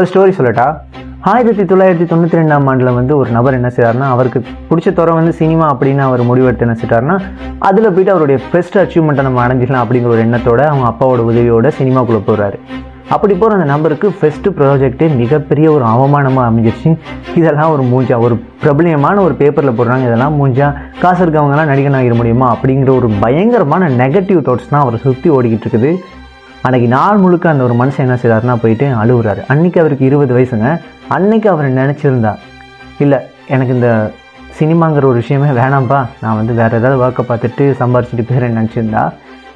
ஒரு ஸ்டோரி சொல்லட்டா. 1992 வந்து ஒரு நபர் என்ன செய்றாருன்னா, அவருக்கு பிடிச்ச துறை வந்து சினிமா அப்படின்னு அவர் முடிவெடுத்து என்ன செய்றாருன்னா, அதில் போய்ட்டு அவருடைய பெஸ்ட் அச்சீவ்மெண்ட்டை நம்ம அடைஞ்சிக்கலாம் அப்படிங்கிற ஒரு எண்ணத்தோட அவங்க அப்பாவோட உதவியோட சினிமாக்குள்ளே போகிறாரு. அப்படி போகிற அந்த நபருக்கு ஃபஸ்ட்டு ப்ராஜெக்டே மிகப்பெரிய ஒரு அவமானமாக அமைஞ்சிருச்சு. இதெல்லாம் ஒரு மூஞ்சா, ஒரு பிரபலியமான ஒரு பேப்பரில் போடுறாங்க, இதெல்லாம் மூஞ்சா, காசு இருக்கவங்கலாம் நடிகன் ஆகிட முடியுமா அப்படிங்கிற ஒரு பயங்கரமான நெகட்டிவ் தாட்ஸ் தான் அவரை சுற்றி ஓடிக்கிட்டு இருக்குது. அன்றைக்கி நாள் முழுக்க அந்த ஒரு மனுஷன் என்ன செய்கிறாருன்னா போயிட்டு அழுகுறாரு. அன்றைக்கி அவருக்கு 20 வயசுங்க. அன்றைக்கி அவர் நினச்சிருந்தா, இல்லை எனக்கு இந்த சினிமாங்கிற ஒரு விஷயமே வேணாம்ப்பா, நான் வந்து வேறு ஏதாவது ஒர்க்கை பார்த்துட்டு சம்பாரிச்சிட்டு போயிறேன்னு நினச்சிருந்தா,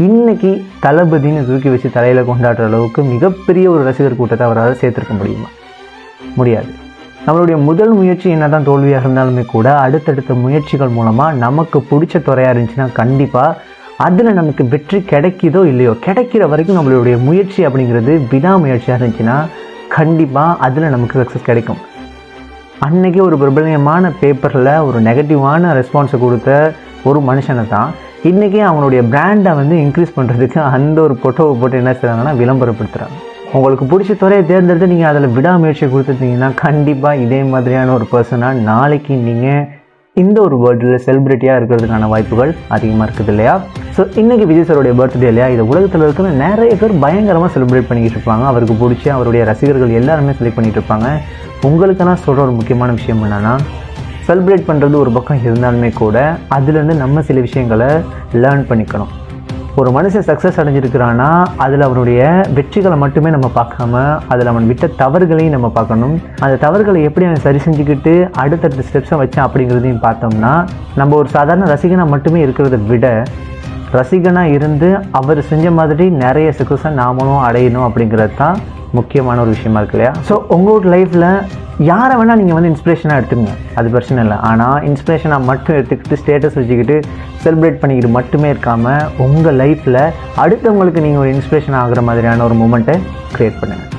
இன்றைக்கி தளபதினு தூக்கி வச்சு தலையில் கொண்டாடுற அளவுக்கு மிகப்பெரிய ஒரு ரசிகர் கூட்டத்தை அவரால் சேர்த்துருக்க முடியுமா? முடியாது. நம்மளுடைய முதல் முயற்சி என்ன தான் தோல்வியாக இருந்தாலுமே கூட அடுத்தடுத்த முயற்சிகள் மூலமாக நமக்கு பிடிச்ச துறையாக இருந்துச்சுன்னா கண்டிப்பாக அதில் நமக்கு வெற்றி கிடைக்குதோ இல்லையோ, கிடைக்கிற வரைக்கும் நம்மளுடைய முயற்சி அப்படிங்கிறது விடாமுயற்சியாக இருந்துச்சுன்னா கண்டிப்பாக அதில் நமக்கு சக்ஸஸ் கிடைக்கும். அன்றைக்கி ஒரு பிரபலமான பேப்பரில் ஒரு நெகட்டிவான ரெஸ்பான்ஸை கொடுத்த ஒரு மனுஷனை தான் இன்றைக்கி அவங்களுடைய பிராண்டை வந்து இன்க்ரீஸ் பண்ணுறதுக்கு அந்த ஒரு ஃபோட்டோவை போட்டு என்ன செய்கிறாங்கன்னா விளம்பரப்படுத்துகிறாங்க. உங்களுக்கு பிடிச்ச துறையை தேர்ந்தெடுத்து நீங்கள் அதில் விடாமுயற்சியை கொடுத்துருந்தீங்கன்னா கண்டிப்பாக இதே மாதிரியான ஒரு பர்சனாக நாளைக்கு நீங்கள் இந்த ஒரு வேர்ல்டில் செலிப்ரிட்டியாக இருக்கிறதுக்கான வாய்ப்புகள் அதிகமாக இருக்குது இல்லையா? ஸோ இன்றைக்கி விஜய் சாருடைய பர்த்டே இல்லையா? இது உலகத்தில் இருக்கிற நிறைய பேர் பயங்கரமாக செலிப்ரேட் பண்ணிக்கிட்டு இருப்பாங்க. அவருக்கு பிடிச்சி அவருடைய ரசிகர்கள் எல்லாருமே செலிப்ரேட் பண்ணிகிட்டு இருப்பாங்க. உங்களுக்கு நான் சொல்கிற ஒரு முக்கியமான விஷயம் என்னென்னா, செலிப்ரேட் பண்ணுறது ஒரு பக்கம் இருந்தாலுமே கூட அதுலேருந்து நம்ம சில விஷயங்களை லேர்ன் பண்ணிக்கணும். ஒரு மனுஷன் சக்ஸஸ் அடைஞ்சிருக்கிறான்னா அதில் அவனுடைய வெற்றிகளை மட்டுமே நம்ம பார்க்காம அதில் அவன் விட்ட தவறுகளையும் நம்ம பார்க்கணும். அந்த தவறுகளை எப்படி அவன் சரி செஞ்சுக்கிட்டு அடுத்தடுத்த ஸ்டெப்ஸை வச்சான் அப்படிங்கிறதையும் பார்த்தோம்னா, நம்ம ஒரு சாதாரண ரசிகனாக மட்டுமே இருக்கிறத விட ரசிகனாக இருந்து அவர் செஞ்ச மாதிரி நிறைய சக்ஸஸை நாமளும் அடையணும் அப்படிங்கிறது தான் முக்கியமான ஒரு விஷயமா இருக்கு இல்லையா? ஸோ உங்களோட லைஃப்பில் யாரை வேணால் நீங்கள் வந்து இன்ஸ்பிரேஷனாக எடுத்துக்கங்க, அது பிரச்சனை இல்லை. ஆனால் இன்ஸ்பிரேஷனாக மட்டும் எடுத்துக்கிட்டு ஸ்டேட்டஸ் வச்சுக்கிட்டு செலிப்ரேட் பண்ணிக்கிட்டு மட்டுமே இருக்காமல் உங்கள் லைஃப்பில் அடுத்தவங்களுக்கு நீங்கள் ஒரு இன்ஸ்பிரேஷன் ஆகிற மாதிரியான ஒரு மூமெண்ட்டை க்ரியேட் பண்ணுங்கள்.